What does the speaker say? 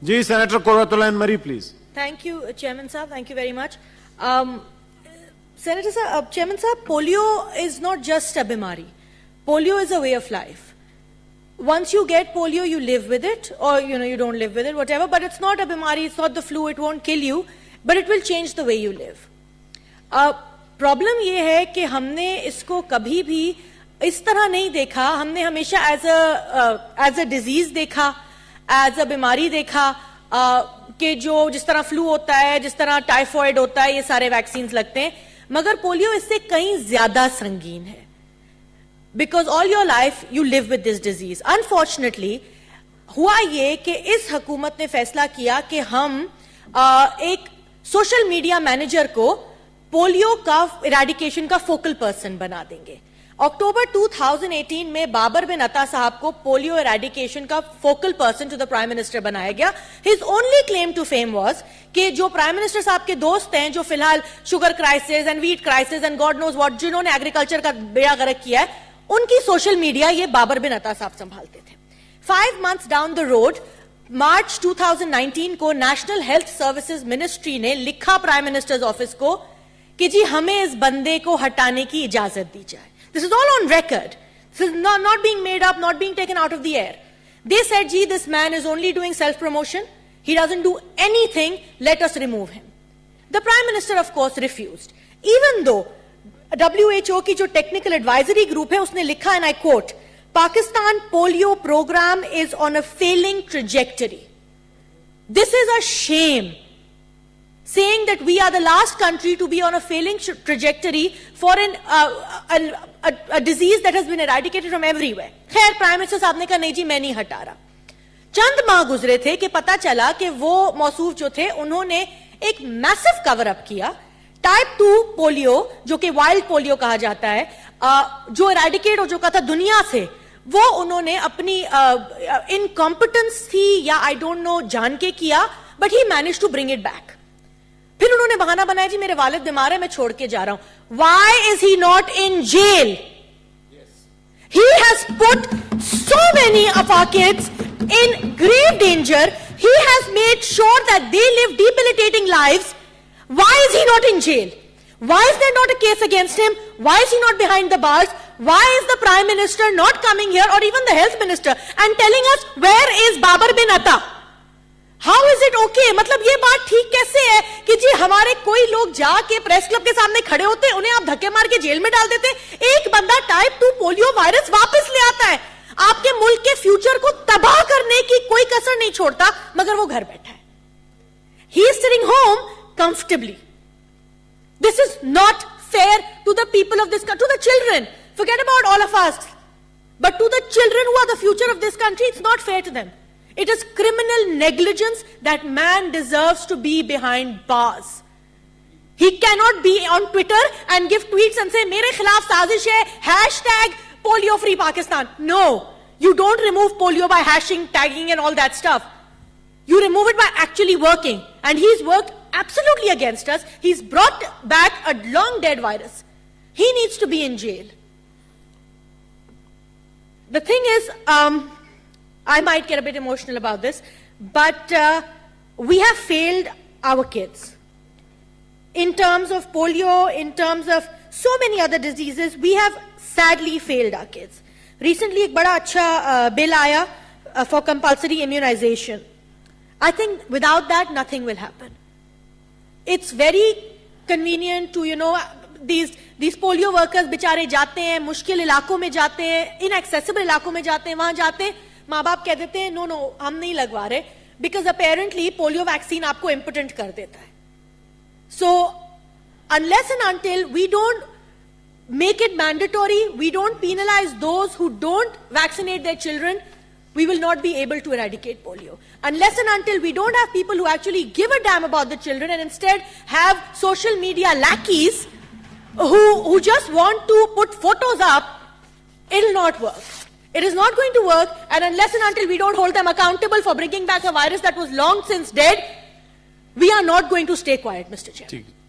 Ji, Senator Koratula Marie, please. Thank you, Chairman Saab. Thank you very much. Senator Saab, Chairman Saab, polio is not just a bimari. Polio is a way of life. Once you get polio, you live with it, or you don't live with it, whatever. But it's not a bimari. It's not the flu. It won't kill you, but it will change the way you live. Problem ये है कि हमने इसको कभी भी इस तरह नहीं देखा. हमने हमेशा एज अ डिजीज देखा, एज अ बीमारी देखा कि जो जिस तरह फ्लू होता है, जिस तरह टाइफॉइड होता है, ये सारे वैक्सीन लगते हैं. मगर पोलियो इससे कहीं ज्यादा संगीन है. Because all your life you live with this disease. Unfortunately हुआ ये कि इस हुकूमत ने फैसला किया कि हम एक सोशल मीडिया मैनेजर को पोलियो का इरेडिकेशन का फोकल पर्सन बना देंगे. अक्टूबर 2018 में बाबर बिन अता साहब को पोलियो इरेडिकेशन का focal person to the prime minister बनाया गया. His only claim to fame was कि जो प्राइम मिनिस्टर साहब के दोस्त हैं, जो फिलहाल sugar crisis and wheat crisis and God knows what, जिन्होंने एग्रीकल्चर का बेड़ा गर्क किया है, उनकी सोशल मीडिया ये बाबर बिन अता साहब संभालते थे. 5 months डाउन द रोड, मार्च 2019 को नेशनल हेल्थ सर्विसेज मिनिस्ट्री ने लिखा प्राइम मिनिस्टर्स ऑफिस को कि जी हमें इस बंदे को हटाने की इजाजत दी जाए. This is all on record. This is not being made up, not being taken out of the air. They said, gee, this man is only doing self-promotion. He doesn't do anything. Let us remove him. The Prime Minister, of course, refused. Even though WHO की जो technical advisory group है, उसने लिखा, and I quote, Pakistan polio program is on a failing trajectory. This is a shame. Saying that we are the last country to be on a failing trajectory for a disease that has been eradicated from everywhere. खैर, prime minister साहब ने कहा नहीं जी मैं नहीं हटा रहा. चंद माह गुजरे थे कि पता चला कि वो मौसूफ जो थे उन्होंने एक मैसिव कवर अप किया. टाइप 2 पोलियो, जो कि वाइल्ड पोलियो कहा जाता है, जो एरेडिकेट हो चुका था दुनिया से, वो उन्होंने अपनी इनकॉम्पिटेंस थी या आई डोंट नो जान के किया, but he manage to bring it back. फिर उन्होंने बहाना बनाया जी मेरे वालिद बीमार है, मैं छोड़ के जा रहा हूं. Why is he not in jail? He has put so many of our kids in grave danger. He has made sure that they live debilitating lives. Why is he not in jail? Why is there not a case against him? Why is he not behind the bars? Why is the Prime Minister not coming here, or even the Health Minister, and telling us where is Babar bin Atta? How is it okay? मतलब ये बात ठीक कैसे है कि जी हमारे कोई लोग जाके प्रेस क्लब के सामने खड़े होते हैं, उन्हें आप धक्के मार के जेल में डाल देते हैं. एक बंदा टाइप 2 पोलियो वायरस वापस ले आता है, आपके मुल्क के फ्यूचर को तबाह करने की कोई कसर नहीं छोड़ता, मगर वो घर बैठा है. He is sitting home comfortably. This is not fair to the people of this country, to the children. Forget about all of us, but to the children who are the future of this country, it's not fair to them. It is criminal negligence that man deserves to be behind bars. He cannot be on Twitter and give tweets and say, मेरे खिलाफ साजिश है, hashtag polio free Pakistan. No, you don't remove polio by hashing, tagging and all that stuff. You remove it by actually working. And he's worked absolutely against us. He's brought back a long dead virus. He needs to be in jail. The thing is, I might get a bit emotional about this, but we have failed our kids. In terms of polio, in terms of so many other diseases, we have sadly failed our kids. Recently, एक बड़ा अच्छा bill आया for compulsory immunization. I think without that, nothing will happen. It's very convenient to, these polio workers बेचारे जाते हैं, मुश्किल इलाकों में जाते हैं, inaccessible इलाकों में जाते हैं, वहां जाते हैं, माँ बाप कह देते हैं नो हम नहीं लगवा रहे, बिकॉज अपेरेंटली पोलियो वैक्सीन आपको इम्पोटेंट कर देता है. So unless and until we don't make it mandatory, we don't penalise those who don't vaccinate their children, we will not be able to eradicate polio. Unless and until we don't have people who actually give a damn about the children and instead have social media lackeys who just want to put photos up, it'll not work. It is not going to work, and unless and until we don't hold them accountable for bringing back a virus that was long since dead, we are not going to stay quiet, Mr. Chairman.